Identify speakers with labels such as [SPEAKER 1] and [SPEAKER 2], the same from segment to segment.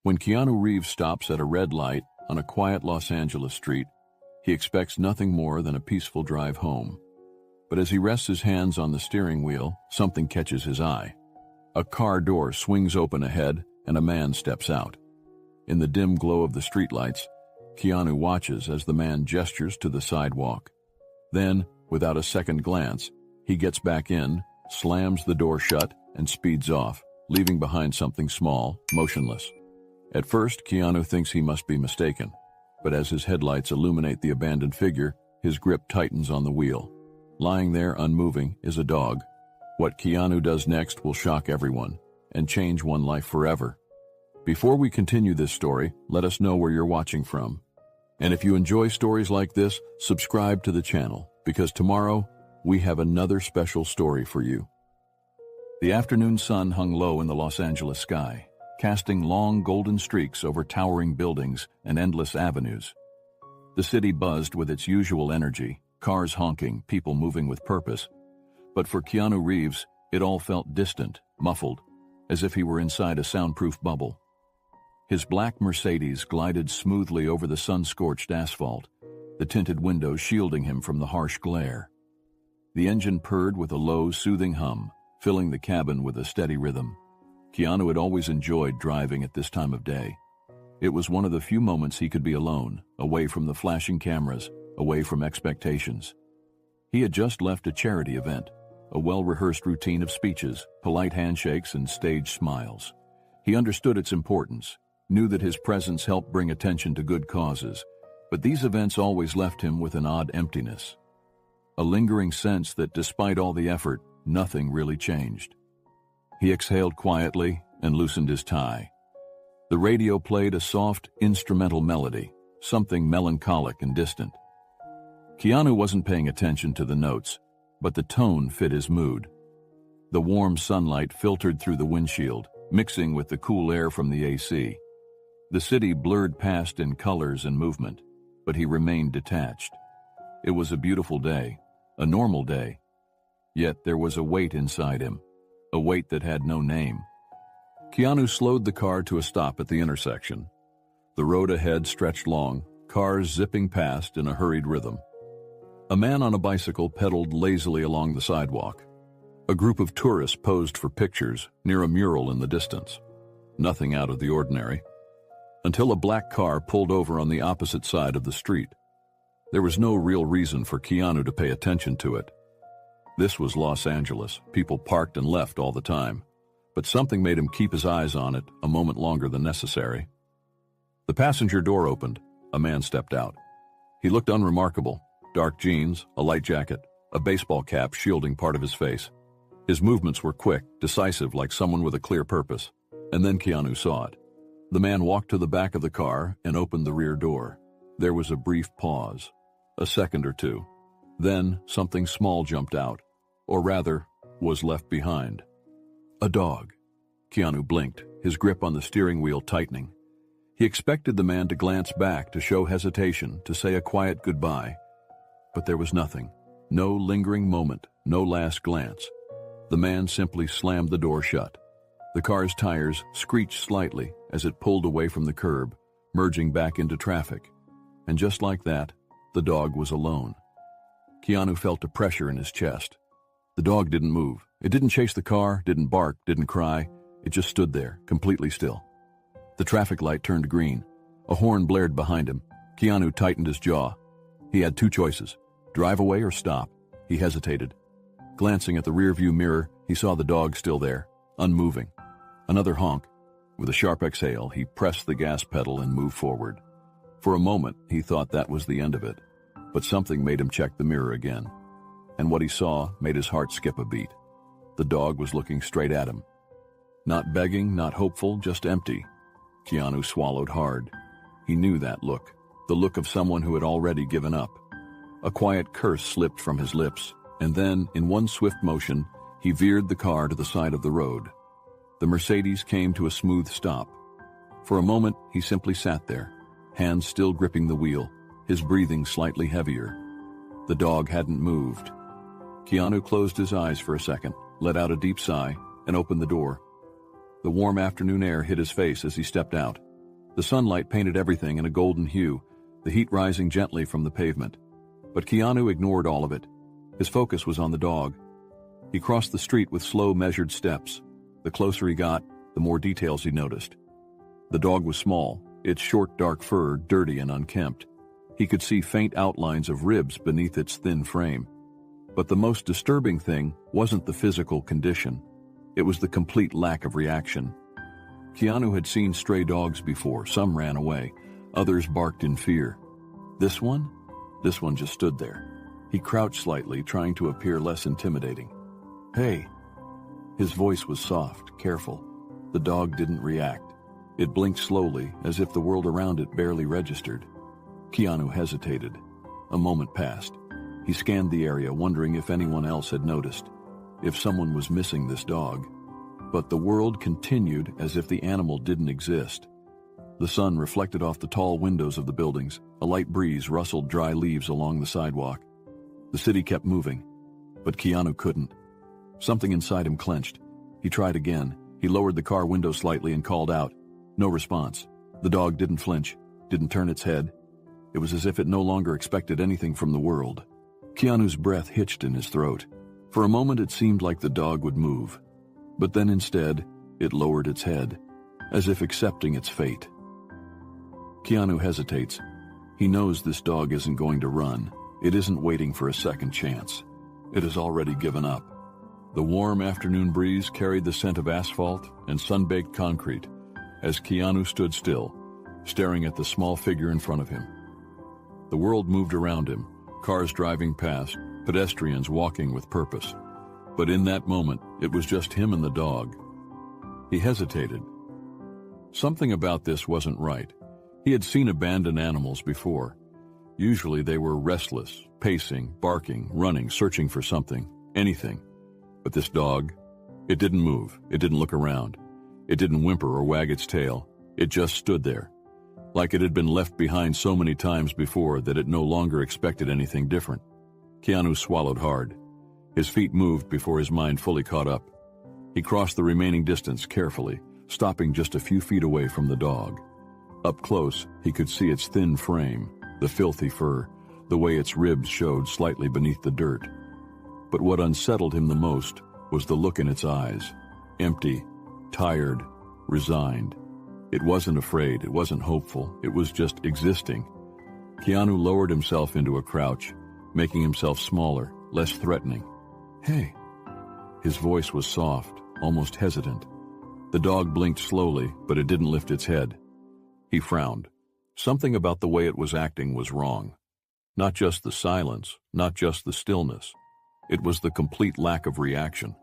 [SPEAKER 1] When Keanu Reeves stops at a red light on a quiet Los Angeles street, he expects nothing more than a peaceful drive home. But as he rests his hands on the steering wheel, something catches his eye. A car door swings open ahead and a man steps out. In the dim glow of the streetlights, Keanu watches as the man gestures to the sidewalk. Then, without a second glance, he gets back in, slams the door shut, and speeds off, leaving behind something small, motionless. At first, Keanu thinks he must be mistaken, but as his headlights illuminate the abandoned figure, his grip tightens on the wheel. Lying there unmoving is a dog. What Keanu does next will shock everyone and change one life forever. Before we continue this story, let us know where you're watching from. And if you enjoy stories like this, subscribe to the channel, because tomorrow we have another special story for you. The afternoon sun hung low in the Los Angeles sky, casting long golden streaks over towering buildings and endless avenues. The city buzzed with its usual energy, cars honking, people moving with purpose. But for Keanu Reeves, it all felt distant, muffled, as if he were inside a soundproof bubble. His black Mercedes glided smoothly over the sun-scorched asphalt, the tinted windows shielding him from the harsh glare. The engine purred with a low, soothing hum, filling the cabin with a steady rhythm. Keanu had always enjoyed driving at this time of day. It was one of the few moments he could be alone, away from the flashing cameras, away from expectations. He had just left a charity event, a well-rehearsed routine of speeches, polite handshakes, and staged smiles. He understood its importance, knew that his presence helped bring attention to good causes, but these events always left him with an odd emptiness. A lingering sense that despite all the effort, nothing really changed. He exhaled quietly and loosened his tie. The radio played a soft, instrumental melody, something melancholic and distant. Keanu wasn't paying attention to the notes, but the tone fit his mood. The warm sunlight filtered through the windshield, mixing with the cool air from the AC. The city blurred past in colors and movement, but he remained detached. It was a beautiful day, a normal day. Yet there was a weight inside him, a weight that had no name. Keanu slowed the car to a stop at the intersection. The road ahead stretched long, cars zipping past in a hurried rhythm. A man on a bicycle pedaled lazily along the sidewalk. A group of tourists posed for pictures near a mural in the distance. Nothing out of the ordinary. Until a black car pulled over on the opposite side of the street. There was no real reason for Keanu to pay attention to it. This was Los Angeles. People parked and left all the time. But something made him keep his eyes on it a moment longer than necessary. The passenger door opened. A man stepped out. He looked unremarkable. Dark jeans, a light jacket, a baseball cap shielding part of his face. His movements were quick, decisive, like someone with a clear purpose. And then Keanu saw it. The man walked to the back of the car and opened the rear door. There was a brief pause, a second or two. Then something small jumped out, or rather, was left behind. A dog. Keanu blinked, his grip on the steering wheel tightening. He expected the man to glance back, to show hesitation, to say a quiet goodbye. But there was nothing. No lingering moment, no last glance. The man simply slammed the door shut. The car's tires screeched slightly as it pulled away from the curb, merging back into traffic. And just like that, the dog was alone. Keanu felt a pressure in his chest. The dog didn't move. It didn't chase the car, didn't bark, didn't cry. It just stood there, completely still. The traffic light turned green. A horn blared behind him. Keanu tightened his jaw. He had two choices: drive away or stop. He hesitated. Glancing at the rearview mirror, he saw the dog still there, unmoving. Another honk. With a sharp exhale, he pressed the gas pedal and moved forward. For a moment, he thought that was the end of it. But something made him check the mirror again. And what he saw made his heart skip a beat. The dog was looking straight at him. Not begging, not hopeful, just empty. Keanu swallowed hard. He knew that look, the look of someone who had already given up. A quiet curse slipped from his lips, and then, in one swift motion, he veered the car to the side of the road. The Mercedes came to a smooth stop. For a moment, he simply sat there, hands still gripping the wheel, his breathing slightly heavier. The dog hadn't moved. Keanu closed his eyes for a second, let out a deep sigh, and opened the door. The warm afternoon air hit his face as he stepped out, The sunlight painted everything in a golden hue, the heat rising gently from the pavement. But Keanu ignored all of it. His focus was on the dog. He crossed the street with slow, measured steps. The closer he got, the more details he noticed. The dog was small, its short dark fur dirty and unkempt. He could see faint outlines of ribs beneath its thin frame. But the most disturbing thing wasn't the physical condition. It was the complete lack of reaction. Keanu had seen stray dogs before. Some ran away. Others barked in fear. This one just stood there. He crouched slightly, trying to appear less intimidating. "Hey." His voice was soft, careful. The dog didn't react. It blinked slowly, as if the world around it barely registered. Keanu hesitated. A moment passed. He scanned the area, wondering if anyone else had noticed, if someone was missing this dog. But the world continued as if the animal didn't exist. The sun reflected off the tall windows of the buildings. A light breeze rustled dry leaves along the sidewalk. The city kept moving, but Keanu couldn't. Something inside him clenched. He tried again. He lowered the car window slightly and called out. No response. The dog didn't flinch, didn't turn its head. It was as if it no longer expected anything from the world. Keanu's breath hitched in his throat. For a moment it seemed like the dog would move, but then instead it lowered its head, as if accepting its fate. Keanu hesitates. He knows this dog isn't going to run. It isn't waiting for a second chance. It has already given up. The warm afternoon breeze carried the scent of asphalt and sun-baked concrete as Keanu stood still, staring at the small figure in front of him. The world moved around him, cars driving past, pedestrians walking with purpose. But in that moment, it was just him and the dog. He hesitated. Something about this wasn't right. He had seen abandoned animals before. Usually they were restless, pacing, barking, running, searching for something, anything. But this dog, it didn't move, it didn't look around. It didn't whimper or wag its tail. It just stood there, like it had been left behind so many times before that it no longer expected anything different. Keanu swallowed hard. His feet moved before his mind fully caught up. He crossed the remaining distance carefully, stopping just a few feet away from the dog. Up close, he could see its thin frame, the filthy fur, the way its ribs showed slightly beneath the dirt. But what unsettled him the most was the look in its eyes. Empty, tired, resigned. It wasn't afraid, it wasn't hopeful, it was just existing. Keanu lowered himself into a crouch, making himself smaller, less threatening. "Hey." His voice was soft, almost hesitant. The dog blinked slowly, but it didn't lift its head. He frowned. Something about the way it was acting was wrong. Not just the silence, not just the stillness. It was the complete lack of reaction.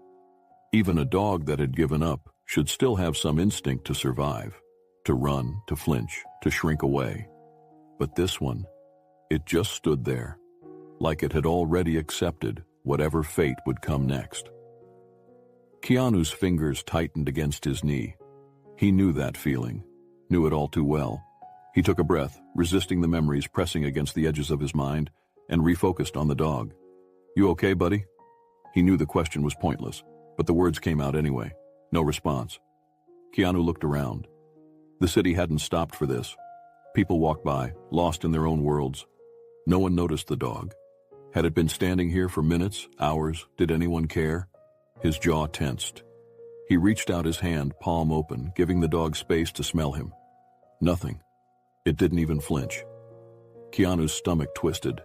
[SPEAKER 1] Even a dog that had given up should still have some instinct to survive, to run, to flinch, to shrink away. But this one, it just stood there, like it had already accepted whatever fate would come next. Keanu's fingers tightened against his knee. He knew that feeling, knew it all too well. He took a breath, resisting the memories pressing against the edges of his mind, and refocused on the dog. "You okay, buddy?" He knew the question was pointless, but the words came out anyway. No response. Keanu looked around. The city hadn't stopped for this. People walked by, lost in their own worlds. No one noticed the dog. Had it been standing here for minutes, hours? Did anyone care? His jaw tensed. He reached out his hand, palm open, giving the dog space to smell him. Nothing. It didn't even flinch. Keanu's stomach twisted.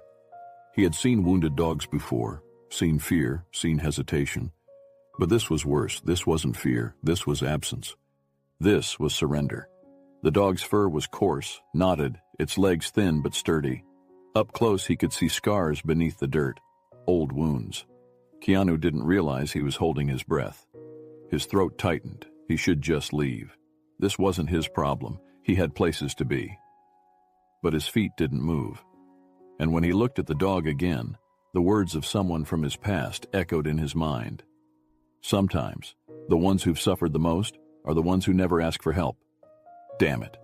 [SPEAKER 1] He had seen wounded dogs before, seen fear, seen hesitation. But this was worse. This wasn't fear. This was absence. This was surrender. The dog's fur was coarse, knotted, its legs thin but sturdy. Up close he could see scars beneath the dirt, old wounds. Keanu didn't realize he was holding his breath. His throat tightened. He should just leave. This wasn't his problem. He had places to be. But his feet didn't move. And when he looked at the dog again, the words of someone from his past echoed in his mind. Sometimes, the ones who've suffered the most are the ones who never ask for help. Damn it.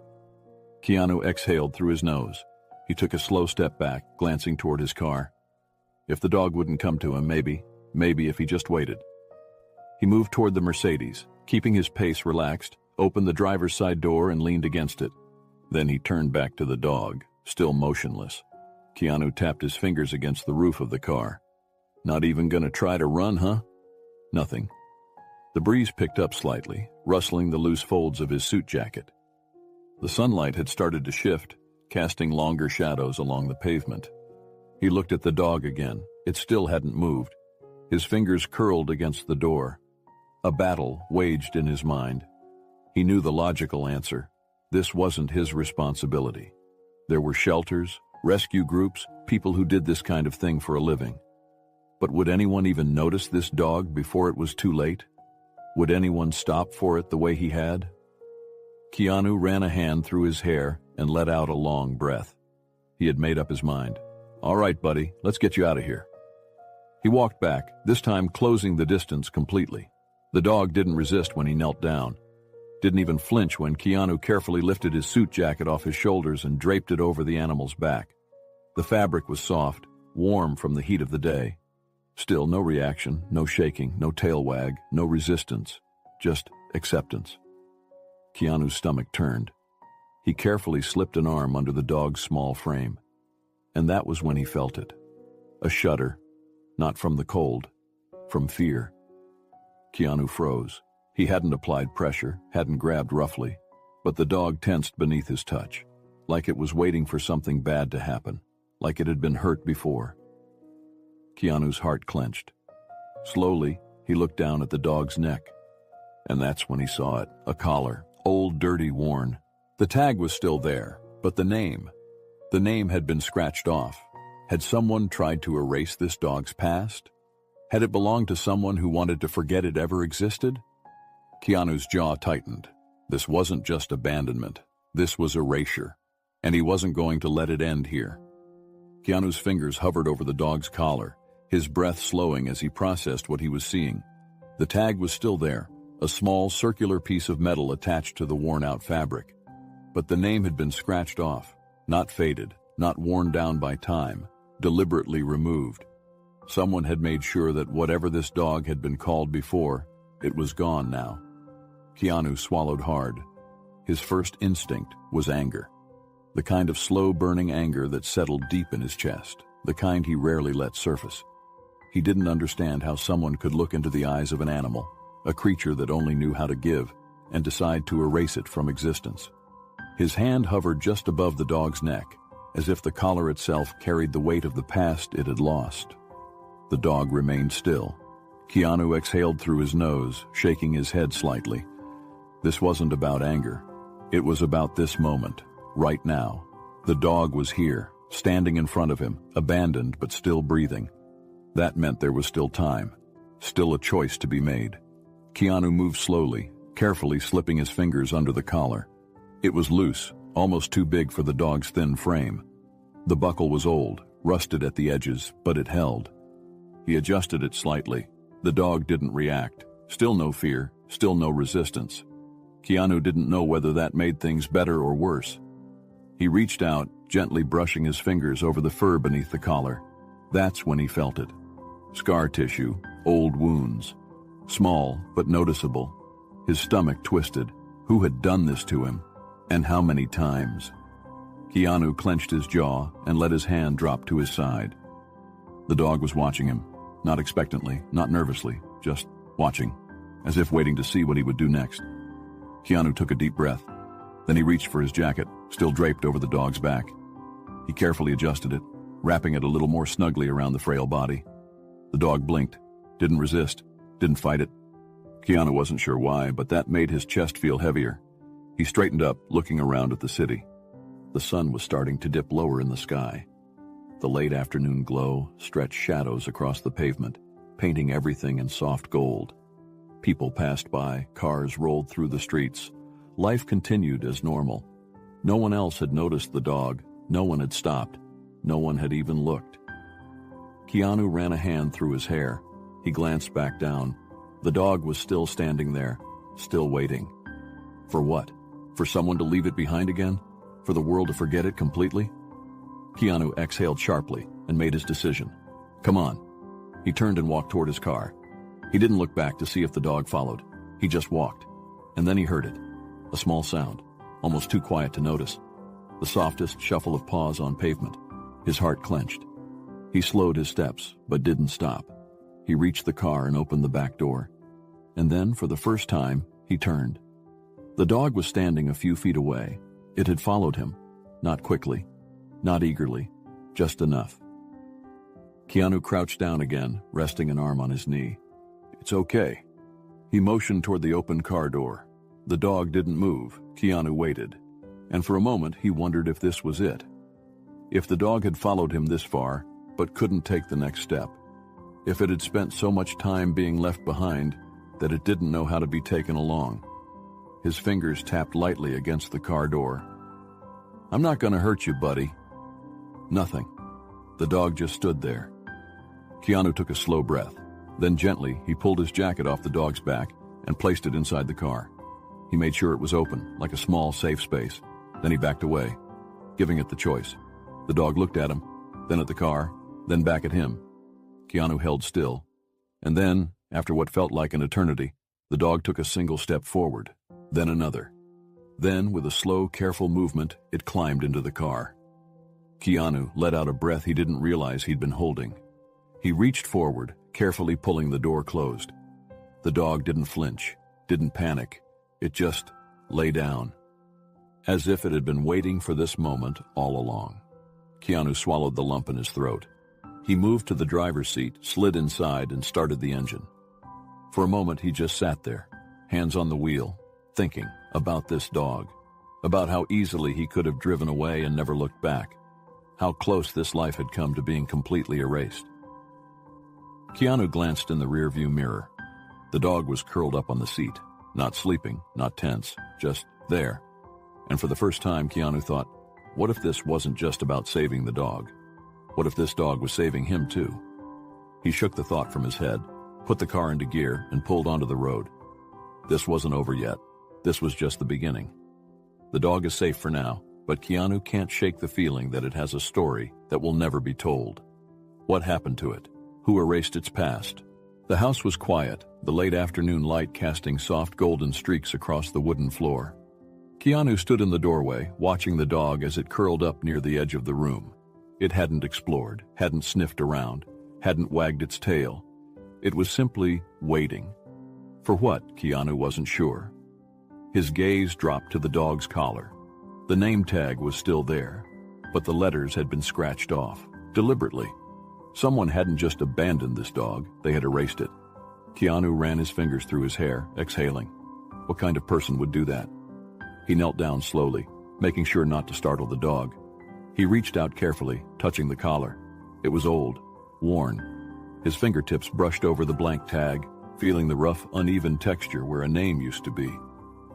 [SPEAKER 1] Keanu exhaled through his nose. He took a slow step back, glancing toward his car. If the dog wouldn't come to him, maybe if he just waited. He moved toward the Mercedes, keeping his pace relaxed, opened the driver's side door and leaned against it. Then he turned back to the dog, still motionless. Keanu tapped his fingers against the roof of the car. Not even gonna try to run, huh? Nothing. The breeze picked up slightly, rustling the loose folds of his suit jacket. The sunlight had started to shift, casting longer shadows along the pavement. He looked at the dog again. It still hadn't moved. His fingers curled against the door. A battle waged in his mind. He knew the logical answer. This wasn't his responsibility. There were shelters, rescue groups, people who did this kind of thing for a living. But would anyone even notice this dog before it was too late? Would anyone stop for it the way he had? Keanu ran a hand through his hair and let out a long breath. He had made up his mind. All right, buddy, let's get you out of here. He walked back, this time closing the distance completely. The dog didn't resist when he knelt down. Didn't even flinch when Keanu carefully lifted his suit jacket off his shoulders and draped it over the animal's back. The fabric was soft, warm from the heat of the day. Still no reaction, no shaking, no tail wag, no resistance, just acceptance. Keanu's stomach turned. He carefully slipped an arm under the dog's small frame. And that was when he felt it. A shudder, not from the cold, from fear. Keanu froze. He hadn't applied pressure, hadn't grabbed roughly, but the dog tensed beneath his touch, like it was waiting for something bad to happen, like it had been hurt before. Keanu's heart clenched. Slowly, he looked down at the dog's neck. And that's when he saw it, a collar, old, dirty, worn. The tag was still there, but the name had been scratched off. Had someone tried to erase this dog's past? Had it belonged to someone who wanted to forget it ever existed? Keanu's jaw tightened. This wasn't just abandonment. This was erasure. And he wasn't going to let it end here. Keanu's fingers hovered over the dog's collar, his breath slowing as he processed what he was seeing. The tag was still there, a small circular piece of metal attached to the worn-out fabric. But the name had been scratched off, not faded, not worn down by time, deliberately removed. Someone had made sure that whatever this dog had been called before, it was gone now. Keanu swallowed hard. His first instinct was anger. The kind of slow-burning anger that settled deep in his chest, the kind he rarely let surface. He didn't understand how someone could look into the eyes of an animal, a creature that only knew how to give, and decide to erase it from existence. His hand hovered just above the dog's neck, as if the collar itself carried the weight of the past it had lost. The dog remained still. Keanu exhaled through his nose, shaking his head slightly. This wasn't about anger. It was about this moment, right now. The dog was here, standing in front of him, abandoned but still breathing. That meant there was still time, still a choice to be made. Keanu moved slowly, carefully slipping his fingers under the collar. It was loose, almost too big for the dog's thin frame. The buckle was old, rusted at the edges, but it held. He adjusted it slightly. The dog didn't react. Still no fear, still no resistance. Keanu didn't know whether that made things better or worse. He reached out, gently brushing his fingers over the fur beneath the collar. That's when he felt it. Scar tissue, old wounds. Small, but noticeable. His stomach twisted. Who had done this to him? And how many times? Keanu clenched his jaw and let his hand drop to his side. The dog was watching him, not expectantly, not nervously, just watching, as if waiting to see what he would do next. Keanu took a deep breath. Then he reached for his jacket, still draped over the dog's back. He carefully adjusted it, wrapping it a little more snugly around the frail body. The dog blinked, didn't resist, didn't fight it. Keanu wasn't sure why, but that made his chest feel heavier. He straightened up, looking around at the city. The sun was starting to dip lower in the sky. The late afternoon glow stretched shadows across the pavement, painting everything in soft gold. People passed by, cars rolled through the streets. Life continued as normal. No one else had noticed the dog, no one had stopped, no one had even looked. Keanu ran a hand through his hair. He glanced back down. The dog was still standing there, still waiting. For what? For someone to leave it behind again? For the world to forget it completely? Keanu exhaled sharply and made his decision. Come on. He turned and walked toward his car. He didn't look back to see if the dog followed. He just walked. And then he heard it. A small sound, almost too quiet to notice. the softest shuffle of paws on pavement. His heart clenched. He slowed his steps, but didn't stop. He reached the car and opened the back door. And then, for the first time, he turned. The dog was standing a few feet away. It had followed him. Not quickly, not eagerly, just enough. Keanu crouched down again, resting an arm on his knee. "It's okay." He motioned toward the open car door. The dog didn't move. Keanu waited. And for a moment, he wondered if this was it. If the dog had followed him this far, but couldn't take the next step. If it had spent so much time being left behind that it didn't know how to be taken along. His fingers tapped lightly against the car door. "I'm not gonna hurt you, buddy." Nothing. The dog just stood there. Keanu took a slow breath. Then gently, he pulled his jacket off the dog's back and placed it inside the car. He made sure it was open, like a small, safe space. Then he backed away, giving it the choice. The dog looked at him, then at the car, then back at him. Keanu held still. And then, after what felt like an eternity, the dog took a single step forward, then another. Then, with a slow, careful movement, it climbed into the car. Keanu let out a breath he didn't realize he'd been holding. He reached forward, carefully pulling the door closed. The dog didn't flinch, didn't panic. It just lay down, as if it had been waiting for this moment all along. Keanu swallowed the lump in his throat. He moved to the driver's seat, slid inside, and started the engine. For a moment, he just sat there, hands on the wheel, thinking about this dog, about how easily he could have driven away and never looked back, how close this life had come to being completely erased. Keanu glanced in the rearview mirror. The dog was curled up on the seat, not sleeping, not tense, just there. And for the first time, Keanu thought, what if this wasn't just about saving the dog? What if this dog was saving him too? He shook the thought from his head, put the car into gear, and pulled onto the road. This wasn't over yet. This was just the beginning. The dog is safe for now, but Keanu can't shake the feeling that it has a story that will never be told. What happened to it? Who erased its past? The house was quiet, the late afternoon light casting soft golden streaks across the wooden floor. Keanu stood in the doorway, watching the dog as it curled up near the edge of the room. It hadn't explored, hadn't sniffed around, hadn't wagged its tail. It was simply waiting. For what, Keanu wasn't sure. His gaze dropped to the dog's collar. The name tag was still there, but the letters had been scratched off, deliberately. Someone hadn't just abandoned this dog, they had erased it. Keanu ran his fingers through his hair, exhaling. What kind of person would do that? He knelt down slowly, making sure not to startle the dog. He reached out carefully, touching the collar. It was old, worn. His fingertips brushed over the blank tag, feeling the rough, uneven texture where a name used to be.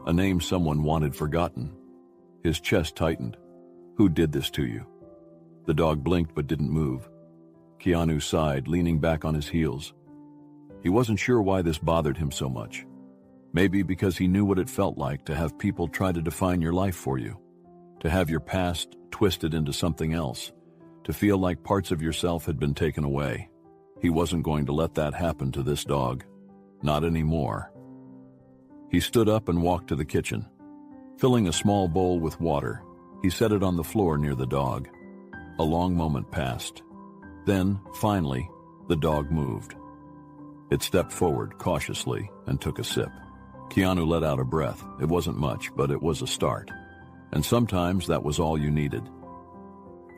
[SPEAKER 1] A name someone wanted forgotten. His chest tightened. Who did this to you? The dog blinked but didn't move. Keanu sighed, leaning back on his heels. He wasn't sure why this bothered him so much. Maybe because he knew what it felt like to have people try to define your life for you, to have your past twisted into something else, to feel like parts of yourself had been taken away. He wasn't going to let that happen to this dog. Not anymore. He stood up and walked to the kitchen. Filling a small bowl with water, he set it on the floor near the dog. A long moment passed. Then, finally, the dog moved. It stepped forward cautiously and took a sip. Keanu let out a breath. It wasn't much, but it was a start. And sometimes that was all you needed.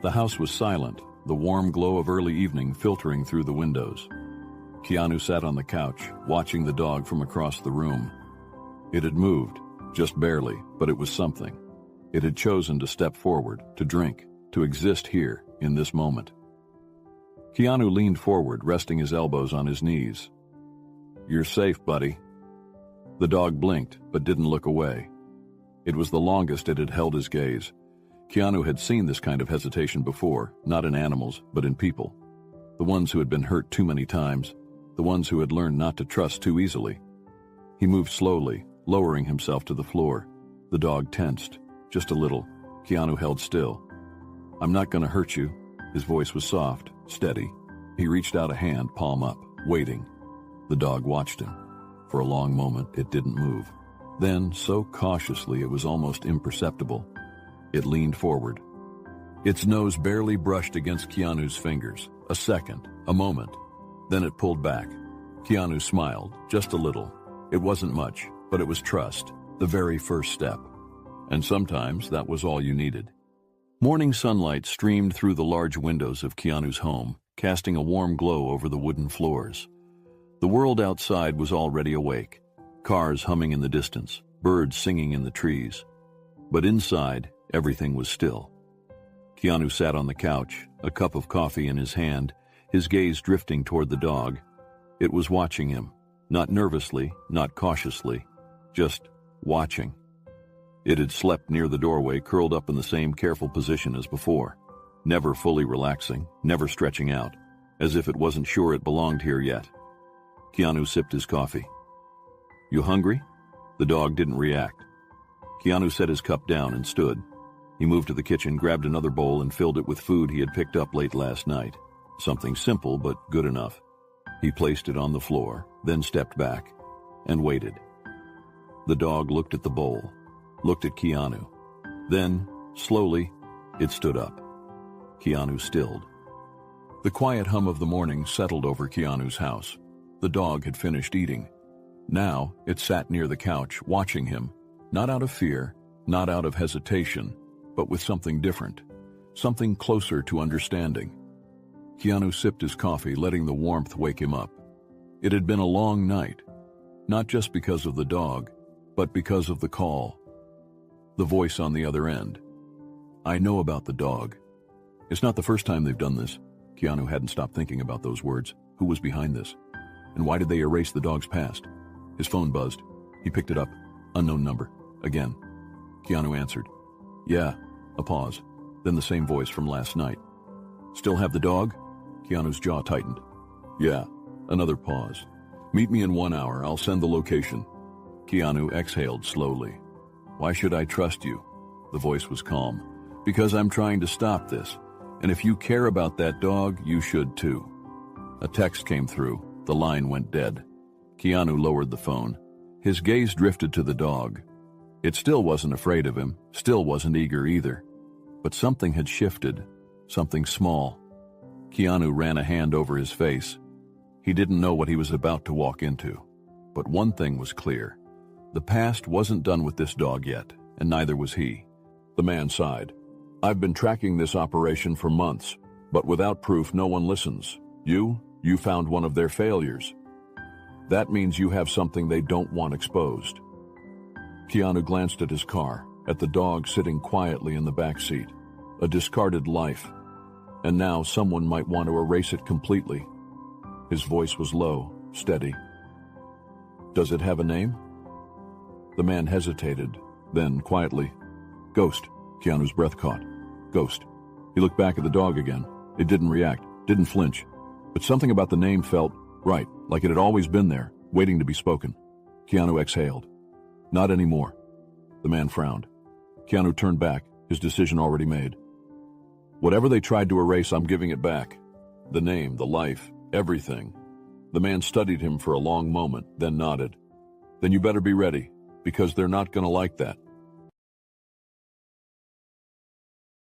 [SPEAKER 1] The house was silent, the warm glow of early evening filtering through the windows. Keanu sat on the couch, watching the dog from across the room. It had moved, just barely, but it was something. It had chosen to step forward, to drink, to exist here, in this moment. Keanu leaned forward, resting his elbows on his knees. "You're safe, buddy." The dog blinked, but didn't look away. It was the longest it had held his gaze. Keanu had seen this kind of hesitation before, not in animals, but in people. The ones who had been hurt too many times, the ones who had learned not to trust too easily. He moved slowly, lowering himself to the floor. The dog tensed, just a little. Keanu held still. "I'm not gonna hurt you." His voice was soft, steady. He reached out a hand, palm up, waiting. The dog watched him. For a long moment, it didn't move. Then, so cautiously it was almost imperceptible, it leaned forward, Its nose barely brushed against Keanu's fingers. A second, a moment. Then it pulled back. Keanu smiled, just a little. It wasn't much, but it was trust, the very first step. And sometimes that was all you needed. Morning sunlight streamed through the large windows of Keanu's home, casting a warm glow over the wooden floors. The world outside was already awake, cars humming in the distance, birds singing in the trees. But inside, everything was still. Keanu sat on the couch, a cup of coffee in his hand, his gaze drifting toward the dog. It was watching him, not nervously, not cautiously, just watching. It had slept near the doorway, curled up in the same careful position as before, never fully relaxing, never stretching out, as if it wasn't sure it belonged here yet. Keanu sipped his coffee. "You hungry?" The dog didn't react. Keanu set his cup down and stood. He moved to the kitchen, grabbed another bowl, and filled it with food he had picked up late last night. Something simple, but good enough. He placed it on the floor, then stepped back, and waited. The dog looked at the bowl, looked at Keanu. Then, slowly, it stood up. Keanu stilled. The quiet hum of the morning settled over Keanu's house. The dog had finished eating. Now, it sat near the couch, watching him, not out of fear, not out of hesitation, but with something different, something closer to understanding. Keanu sipped his coffee, letting the warmth wake him up. It had been a long night, not just because of the dog, but because of the call. The voice on the other end. "I know about the dog." It's not the first time they've done this. Keanu hadn't stopped thinking about those words. Who was behind this? And why did they erase the dog's past? His phone buzzed. He picked it up. Unknown number. Again. Keanu answered. "Yeah." A pause. Then the same voice from last night. "Still have the dog?" Keanu's jaw tightened. "Yeah." Another pause. "Meet me in 1 hour. I'll send the location." Keanu exhaled slowly. "Why should I trust you?" The voice was calm. "Because I'm trying to stop this. And if you care about that dog, you should too." A text came through. The line went dead. Keanu lowered the phone. His gaze drifted to the dog. It still wasn't afraid of him, still wasn't eager either. But something had shifted, something small. Keanu ran a hand over his face. He didn't know what he was about to walk into. But one thing was clear. The past wasn't done with this dog yet, and neither was he. The man sighed. "I've been tracking this operation for months, but without proof no one listens. You found one of their failures. That means you have something they don't want exposed." Keanu glanced at his car, at the dog sitting quietly in the back seat. A discarded life. And now someone might want to erase it completely. His voice was low, steady. "Does it have a name?" The man hesitated, then quietly, "Ghost." Keanu's breath caught. "Ghost." He looked back at the dog again. It didn't react, didn't flinch. But something about the name felt right, like it had always been there, waiting to be spoken. Keanu exhaled. "Not anymore." The man frowned. Keanu turned back, his decision already made. "Whatever they tried to erase, I'm giving it back. The name, the life, everything." The man studied him for a long moment, then nodded. "Then you better be ready, because they're not going to like that."